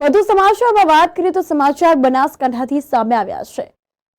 વધુ સમાચારમાં વાત કરીએ તો સમાચાર બનાસકાંઠાથી સામે આવ્યા છે।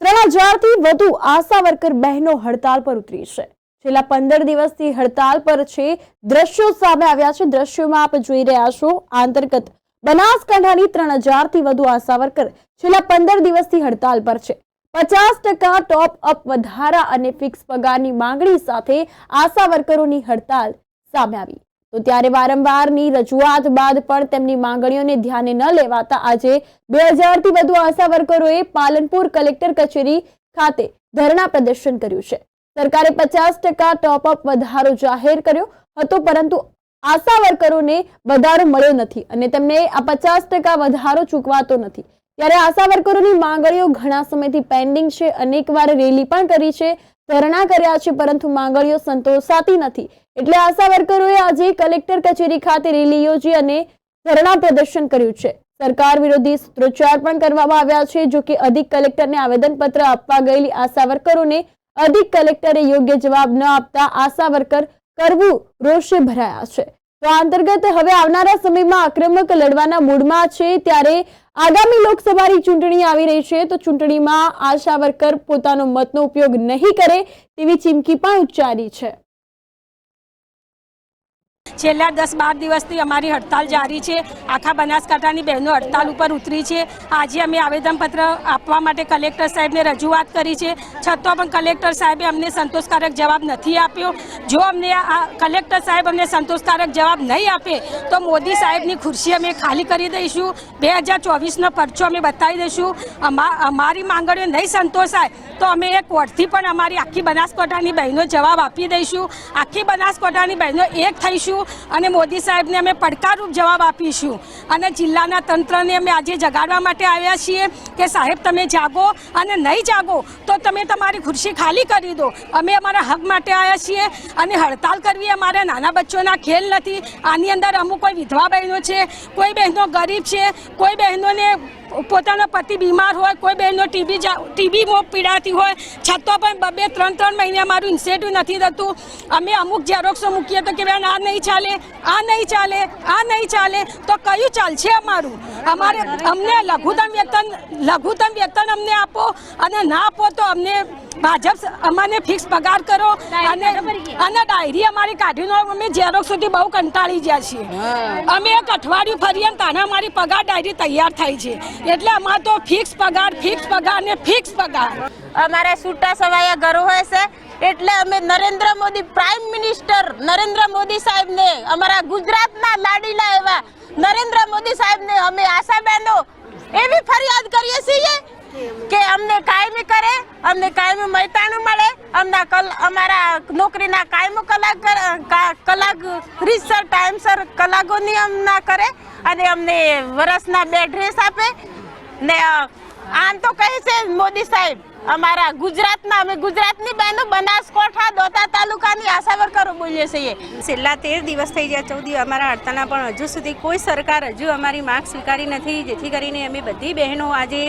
3000 થી વધુ આશા વર્કર બહેનો હડતાલ પર ઉતરી છે। છેલ્લા 15 દિવસથી હડતાલ પર છે। દ્રશ્યો સામે આવ્યા છે। દ્રશ્યોમાં આપ જોઈ રહ્યા છો। આ અંતર્ગત બનાસકાંઠાની 3000 થી વધુ આશા વર્કર છેલ્લા 15 દિવસથી હડતાલ પર છે। 50% ટોપ અપ વધારા અને ફિક્સ પગારની માંગણી સાથે આશા વર્કરોની હડતાલ સામે આવી। તો ત્યારે વારંવારની રજૂઆત બાદ પણ તેમની માંગણીઓને ધ્યાને ન લેવાતા આજે 2000 થી વધુ આશા વર્કરોએ પાલનપુર કલેક્ટર કચેરી ખાતે ધરણા પ્રદર્શન કર્યું છે। સરકારે 50% ટોપ અપ વધારો જાહેર કર્યો હતો, પરંતુ આશા વર્કરોને વધારો મળ્યો નથી અને તેમને આ 50% વધારો ચૂકવાતો નથી। ત્યારે આશા વર્કરોની માંગણીઓ ઘણા સમયથી પેન્ડિંગ છે। અનેકવાર રેલી પણ કરી છે, ધરણા કર્યા છે, પરંતુ માંગણીઓ સંતોષાતી નથી। એટલે આશા વર્કરોએ આજે કલેક્ટર કચેરી ખાતે રેલી યોજી અને ધરણા પ્રદર્શન કર્યું છે। સરકાર વિરોધી સૂત્રોચ્ચાર પણ કરવામાં આવ્યા છે। જો કે અધિક કલેક્ટરને આવેદનપત્ર આપવા ગયેલી આશા વર્કરોને અધિક કલેક્ટરે યોગ્ય જવાબ ન આપતા આશા વર્કર કરવું રોષે ભરાયા છે। તો આ અંતર્ગત હવે આવનારા સમયમાં આક્રમક લડવાના મૂડમાં છે। ત્યારે આગામી લોકસભાની ચૂંટણી આવી રહી છે, તો ચૂંટણીમાં આશા વર્કર પોતાનો મતનો ઉપયોગ નહીં કરે તેવી ચીમકી પણ ઉચ્ચારી છે। છેલ્લા 10-12 દિવસથી અમારી હડતાલ જારી છે। આખા બનાસકાંઠાની બહેનો હડતાલ ઉપર ઉતરી છે। આજે અમે આવેદનપત્ર આપવા માટે કલેક્ટર સાહેબને રજૂઆત કરી છે, છતાં પણ કલેક્ટર સાહેબે અમને સંતોષકારક જવાબ નથી આપ્યો। જો અમને આ કલેક્ટર સાહેબ અમને સંતોષકારક જવાબ નહીં આપે તો મોદી સાહેબની ખુરશી અમે ખાલી કરી દઈશું। 2024નો પરચો અમે બતાવી દઈશું। અમારી માંગણીઓ નહીં સંતોષાય તો અમે એક કોર્ટથી પણ અમારી આખી બનાસકાંઠાની બહેનો જવાબ આપી દઈશું। આખી બનાસકાંઠાની બહેનો એક થઈશું અને મોદી સાહેબને અમે પડકારરૂપ જવાબ આપીશું। અને જિલ્લાના તંત્રને અમે આજે જગાડવા માટે આવ્યા છીએ કે સાહેબ તમે જાગો, અને નહીં જાગો તો તમે તમારી ખુરશી ખાલી કરી દો। અમે અમારા હક માટે આવ્યા છીએ અને હડતાલ કરવી અમારા નાના બચ્ચોના ખેલ નથી। આની અંદર અમુક કોઈ વિધવા બહેનો છે, કોઈ બહેનો ગરીબ છે, કોઈ બહેનોને પોતાનો પતિ બીમાર હોય, કોઈ બહેનો ટીબીમાં પીડાતી હોય, છતાં પણ 2-3 મહિને અમારું ઇન્સેન્ટિવ નથી થતું। અમે અમુક ઝેરોક્સો મૂકીએ તો કે બેન આ નહીં ચાલે, આ નહીં ચાલે, આ નહીં ચાલે, તો કયું ચાલશે અમારું? અમને લઘુત્તમ વેતન અમને આપો, અને ના આપો તો અમને ભાજપ અમને ફિક્સ પગાર કરો અને ડાયરી અમારી કાઢીને અમે ઝેરોક્સોથી બહુ કંટાળી ગયા છીએ। અમે એક અઠવાડિયું ફરીએ તાને અમારી પગાર ડાયરી તૈયાર થાય છે। એટલે અમારે તો ફિક્સ પગાર ને ફિક્સ પગાર। અમારે છૂટા છવાયા ઘરો હોય છે, એટલે અમે નરેન્દ્ર મોદી પ્રાઇમ મિનિસ્ટર નરેન્દ્ર મોદી સાહેબને, અમારા ગુજરાતના લાડીલા એવા નરેન્દ્ર મોદી સાહેબને અમે આશા બહેનો એવી ફરિયાદ કરીએ છીએ કે અમને કાયમી કરે, અમને કાયમી મહેતાણું મળે, અમારા નોકરીના કાયમી કલાક રીતસર ટાઈમસર કલાકો નિયમ ના કરે, અને અમને વર્ષના 2 ડ્રેસ આપે ને આમ તો કહે છે મોદી સાહેબ અમારા ગુજરાતના, અમે ગુજરાતની બહેનો બનાસકાંઠા દોતા તાલુકાની આશા વર્કરો બોલીએ છીએ। છેલ્લા 13 દિવસ થઈ ગયા, 14 દિવસ અમારા હડતાલના, પણ હજુ સુધી કોઈ સરકાર અમારી માંગ સ્વીકારી નથી। જેથી કરીને અમે બધી બહેનો આજે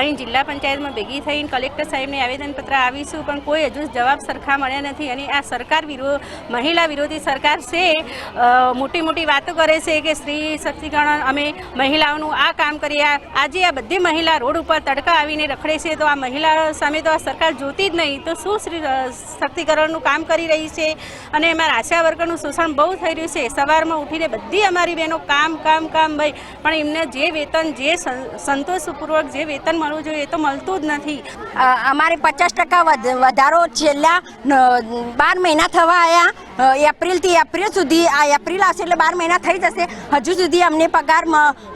અહીં જિલ્લા પંચાયતમાં ભેગી થઈને કલેક્ટર સાહેબને આવેદનપત્ર આવીશું, પણ કોઈ હજુ જવાબ સરખા મળ્યા નથી। અને આ સરકાર મહિલા વિરોધી સરકાર છે। મોટી વાતો કરે છે કે સ્ત્રી સશક્તિકરણ, અમે મહિલાઓનું આ કામ કરીએ। આજે આ બધી મહિલા રોડ ઉપર તડકા આવીને રખડે છે, તો આ મહિલા સામે તો આ સરકાર જોતી જ નહીં, તો શું સ્ત્રી શક્તિકરણનું કામ કરી રહી છે? અને અમારા આશા વર્કરનું શોષણ બહુ થઈ રહ્યું છે। સવારમાં ઉઠીને બધી અમારી બહેનો કામ ભાઈ, પણ એમને જે વેતન, જે સંતોષપૂર્વક જે વેતન મળવું જોઈએ એ તો મળતું જ નથી। અમારે 50% વધારો છેલ્લા 12 મહિના થવા આવ્યા। એપ્રિલ સુધી, આ એપ્રિલ આવશે એટલે 12 મહિના થઈ જશે, હજુ સુધી અમને પગાર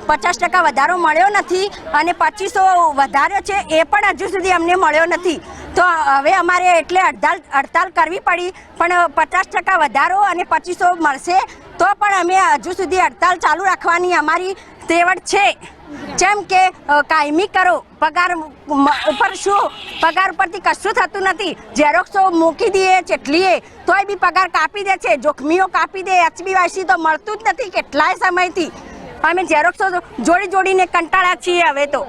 50% વધારો મળ્યો નથી, અને 2500 વધાર્યો છે એ પણ હજુ સુધી અમને મળ્યો નથી। તો હવે અમારે એટલે હડતાલ કરવી પડી, પણ 50% વધારો અને 2500 મળશે તો પણ અમે હજુ સુધી હડતાલ ચાલુ રાખવાની અમારી તેવડ છે। જેમ કે કાયમી કરો, પગાર ઉપર શું, પગાર ઉપરથી કશું થતું નથી। ઝેરોક્સો મૂકી દઈએ જેટલીએ તોય બી પગાર કાપી દે છે, જોખમીઓ કાપી દે, HBYC તો મળતું જ નથી કેટલાય સમયથી। અમે ઝેરોક્સો જોડીને કંટાળ્યા છીએ હવે તો।